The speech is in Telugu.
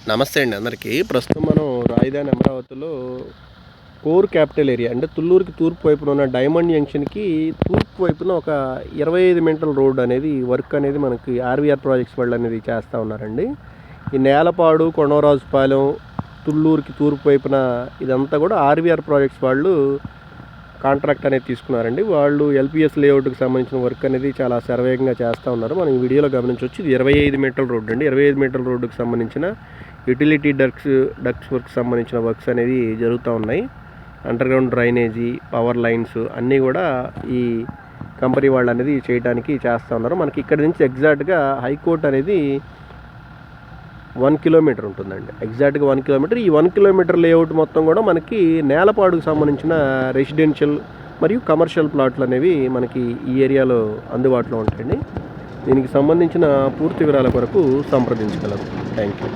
నమస్తే అండి అందరికీ. ప్రస్తుతం మనం రాజధాని అమరావతిలో కోర్ క్యాపిటల్ ఏరియా అంటే తుళ్ళూరుకి తూర్పు వైపున ఉన్న డైమండ్ జంక్షన్కి తూర్పు వైపున ఒక 25 మీటర్ల రోడ్ అనేది వర్క్ అనేది మనకి ఆర్వీఆర్ ప్రాజెక్ట్స్ వాళ్ళు అనేది చేస్తూ ఉన్నారండి. ఈ నేలపాడు, కొండవరాజుపాలెం, తుళ్ళూరుకి తూర్పు వైపున ఇదంతా కూడా ఆర్వీఆర్ ప్రాజెక్ట్స్ వాళ్ళు కాంట్రాక్ట్ అనేది తీసుకున్నారండి. వాళ్ళు ఎల్పిఎస్ లేఅవుట్కి సంబంధించిన వర్క్ అనేది చాలా శరవేగంగా చేస్తూ ఉన్నారు. మనం ఈ వీడియోలో గమనించవచ్చు. ఇది 25 మీటర్ల రోడ్డు అండి. 25 మీటర్ల రోడ్డుకి సంబంధించిన యుటిలిటీ డక్స్ వర్క్ సంబంధించిన వర్క్స్ అనేది జరుగుతూ ఉన్నాయి. అండర్గ్రౌండ్ డ్రైనేజీ, పవర్ లైన్స్ అన్నీ కూడా ఈ కంపెనీ వాళ్ళు అనేది చేయడానికి చేస్తూ ఉన్నారు. మనకి ఇక్కడ నుంచి ఎగ్జాక్ట్గా హైకోర్టు అనేది 1 కిలోమీటర్ ఉంటుందండి. ఎగ్జాక్ట్గా 1 కిలోమీటర్. ఈ 1 కిలోమీటర్ లేఅవుట్ మొత్తం కూడా మనకి నేలపాడుకు సంబంధించిన రెసిడెన్షియల్ మరియు కమర్షియల్ ప్లాట్లు అనేవి మనకి ఈ ఏరియాలో అందుబాటులో ఉంటాయండి. దీనికి సంబంధించిన పూర్తి వివరాల కొరకు సంప్రదించగలరు. Thank you.